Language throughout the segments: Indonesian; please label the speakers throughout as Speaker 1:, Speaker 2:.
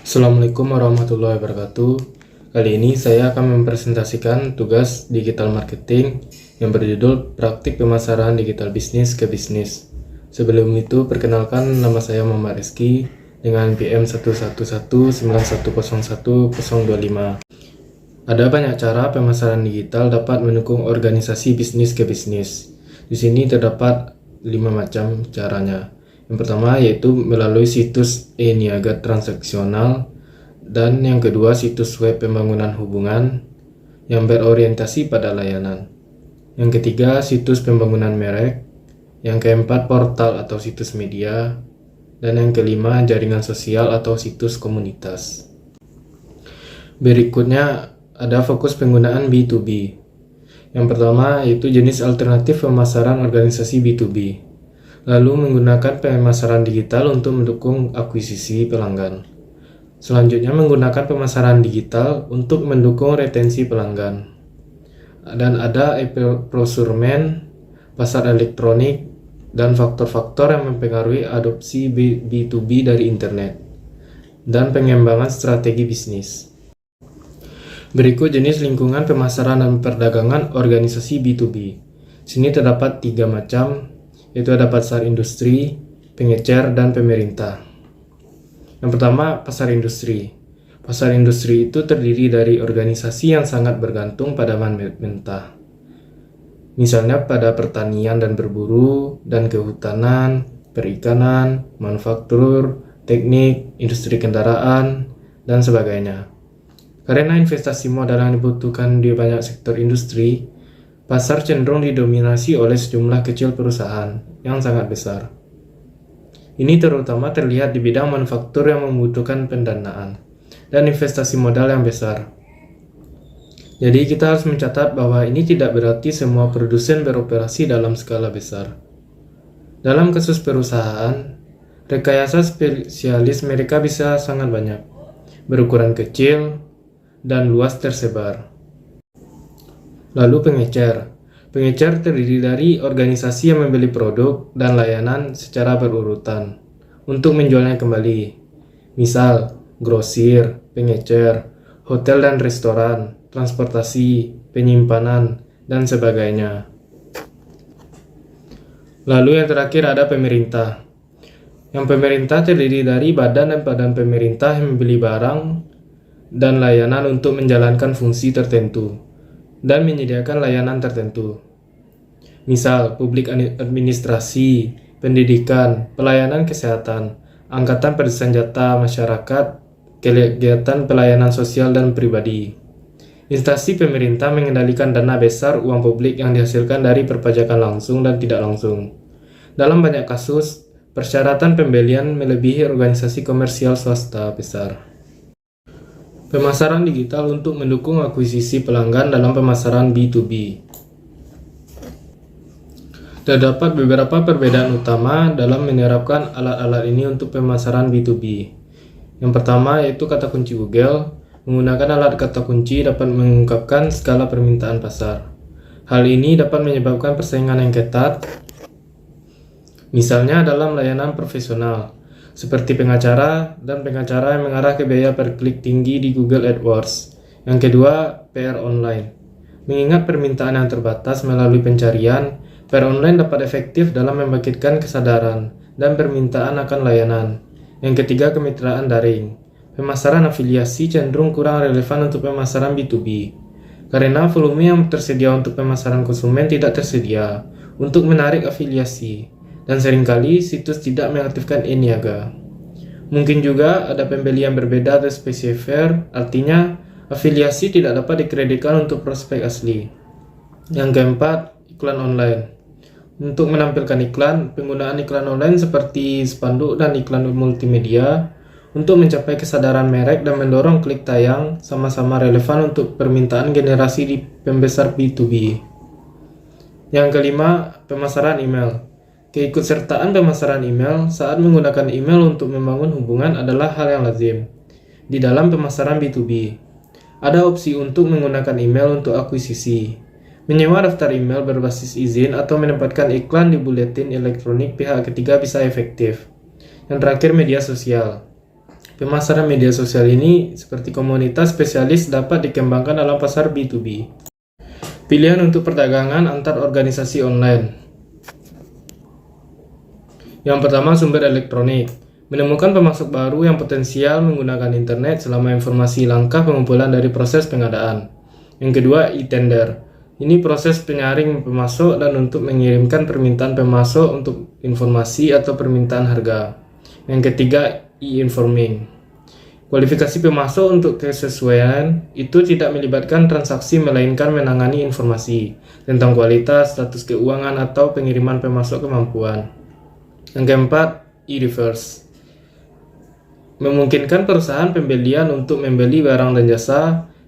Speaker 1: Assalamualaikum warahmatullahi wabarakatuh. Kali ini saya akan mempresentasikan tugas digital marketing yang berjudul Praktik Pemasaran Digital Bisnis ke Bisnis. Sebelum itu, perkenalkan nama saya Muhammad Rizky dengan PM 11191010025. Ada banyak cara pemasaran digital dapat mendukung organisasi bisnis ke bisnis. Di sini terdapat 5 macam caranya. Yang pertama yaitu melalui situs e-niaga transaksional, dan yang kedua situs web pembangunan hubungan yang berorientasi pada layanan. Yang ketiga situs pembangunan merek, yang keempat portal atau situs media, dan yang kelima jaringan sosial atau situs komunitas. Berikutnya ada fokus penggunaan B2B. Yang pertama yaitu jenis alternatif pemasaran organisasi B2B. Lalu menggunakan pemasaran digital untuk mendukung akuisisi pelanggan. Selanjutnya menggunakan pemasaran digital untuk mendukung retensi pelanggan. Dan ada e-procurement, pasar elektronik, dan faktor-faktor yang mempengaruhi adopsi B2B dari internet, dan pengembangan strategi bisnis. Berikut jenis lingkungan pemasaran dan perdagangan organisasi B2B. Sini terdapat 3 macam, yaitu ada pasar industri, pengecer, dan pemerintah. Yang pertama, pasar industri. Pasar industri itu terdiri dari organisasi yang sangat bergantung pada bahan mentah. Misalnya pada pertanian dan berburu, dan kehutanan, perikanan, manufaktur, teknik, industri kendaraan, dan sebagainya. Karena investasi modal yang dibutuhkan di banyak sektor industri, pasar cenderung didominasi oleh sejumlah kecil perusahaan yang sangat besar. Ini terutama terlihat di bidang manufaktur yang membutuhkan pendanaan dan investasi modal yang besar. Jadi kita harus mencatat bahwa ini tidak berarti semua produsen beroperasi dalam skala besar. Dalam kasus perusahaan, rekayasa spesialis mereka bisa sangat banyak, berukuran kecil, dan luas tersebar. Lalu pengecer. Pengecer terdiri dari organisasi yang membeli produk dan layanan secara berurutan untuk menjualnya kembali. Misal, grosir, pengecer, hotel dan restoran, transportasi, penyimpanan, dan sebagainya. Lalu yang terakhir ada pemerintah. Yang pemerintah terdiri dari badan dan badan pemerintah yang membeli barang dan layanan untuk menjalankan fungsi tertentu dan menyediakan layanan tertentu. Misal, publik administrasi, pendidikan, pelayanan kesehatan, angkatan bersenjata masyarakat, kegiatan pelayanan sosial dan pribadi. Instansi pemerintah mengendalikan dana besar uang publik yang dihasilkan dari perpajakan langsung dan tidak langsung. Dalam banyak kasus, persyaratan pembelian melebihi organisasi komersial swasta besar. Pemasaran digital untuk mendukung akuisisi pelanggan dalam pemasaran B2B. Terdapat beberapa perbedaan utama dalam menerapkan alat-alat ini untuk pemasaran B2B. Yang pertama yaitu kata kunci Google. Menggunakan alat kata kunci dapat mengungkapkan skala permintaan pasar. Hal ini dapat menyebabkan persaingan yang ketat, misalnya dalam layanan profesional, seperti pengacara dan pengacara yang mengarah ke biaya per klik tinggi di Google AdWords. Yang kedua, PR online. Mengingat permintaan yang terbatas melalui pencarian, PR online dapat efektif dalam membangkitkan kesadaran dan permintaan akan layanan. Yang ketiga, kemitraan daring. Pemasaran afiliasi cenderung kurang relevan untuk pemasaran B2B, karena volume yang tersedia untuk pemasaran konsumen tidak tersedia untuk menarik afiliasi. Dan seringkali situs tidak mengaktifkan e-niaga. Mungkin juga ada pembeli yang berbeda atau spesifier, artinya afiliasi tidak dapat dikreditkan untuk prospek asli. Yang keempat, iklan online. Untuk menampilkan iklan, penggunaan iklan online seperti spanduk dan iklan multimedia untuk mencapai kesadaran merek dan mendorong klik tayang sama-sama relevan untuk permintaan generasi di pembesar B2B. Yang kelima, pemasaran email. Keikutsertaan pemasaran email saat menggunakan email untuk membangun hubungan adalah hal yang lazim di dalam pemasaran B2B. Ada opsi untuk menggunakan email untuk akuisisi, menyewa daftar email berbasis izin, atau menempatkan iklan di buletin elektronik pihak ketiga bisa efektif. Yang terakhir, media sosial. Pemasaran media sosial ini seperti komunitas spesialis dapat dikembangkan dalam pasar B2B. Pilihan untuk perdagangan antar organisasi online. Yang pertama, sumber elektronik. Menemukan pemasok baru yang potensial menggunakan internet selama informasi langkah pengumpulan dari proses pengadaan. Yang kedua, e-tender. Ini proses penyaring pemasok dan untuk mengirimkan permintaan pemasok untuk informasi atau permintaan harga. Yang ketiga, e-informing. Kualifikasi pemasok untuk kesesuaian itu tidak melibatkan transaksi melainkan menangani informasi tentang kualitas, status keuangan, atau pengiriman pemasok kemampuan. Yang keempat, e-reverse. Memungkinkan perusahaan pembelian untuk membeli barang dan jasa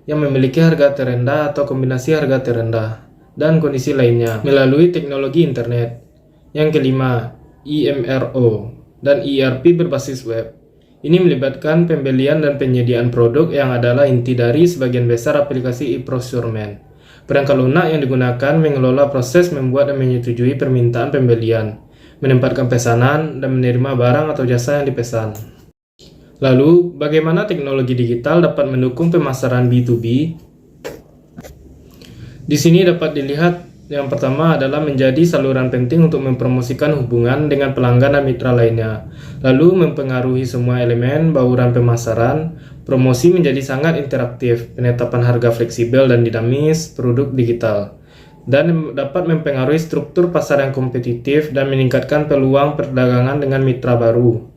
Speaker 1: yang memiliki harga terendah atau kombinasi harga terendah dan kondisi lainnya melalui teknologi internet. Yang kelima, EMRO dan ERP berbasis web. Ini melibatkan pembelian dan penyediaan produk yang adalah inti dari sebagian besar aplikasi e-procurement. Perangkat lunak yang digunakan mengelola proses membuat dan menyetujui permintaan pembelian, menempatkan pesanan, dan menerima barang atau jasa yang dipesan. Lalu, bagaimana teknologi digital dapat mendukung pemasaran B2B? Di sini dapat dilihat yang pertama adalah menjadi saluran penting untuk mempromosikan hubungan dengan pelanggan dan mitra lainnya. Lalu mempengaruhi semua elemen bauran pemasaran, promosi menjadi sangat interaktif, penetapan harga fleksibel dan dinamis, produk digital. Dan dapat mempengaruhi struktur pasar yang kompetitif dan meningkatkan peluang perdagangan dengan mitra baru.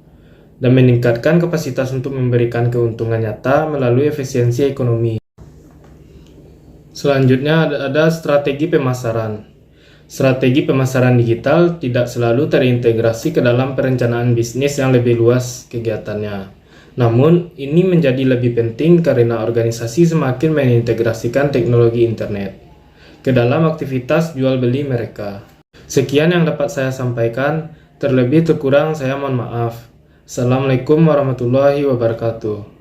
Speaker 1: Dan meningkatkan kapasitas untuk memberikan keuntungan nyata melalui efisiensi ekonomi. Selanjutnya ada strategi pemasaran. Strategi pemasaran digital tidak selalu terintegrasi ke dalam perencanaan bisnis yang lebih luas kegiatannya. Namun, ini menjadi lebih penting karena organisasi semakin mengintegrasikan teknologi internet ke dalam aktivitas jual beli mereka. Sekian yang dapat saya sampaikan, terlebih terkurang saya mohon maaf. Assalamualaikum warahmatullahi wabarakatuh.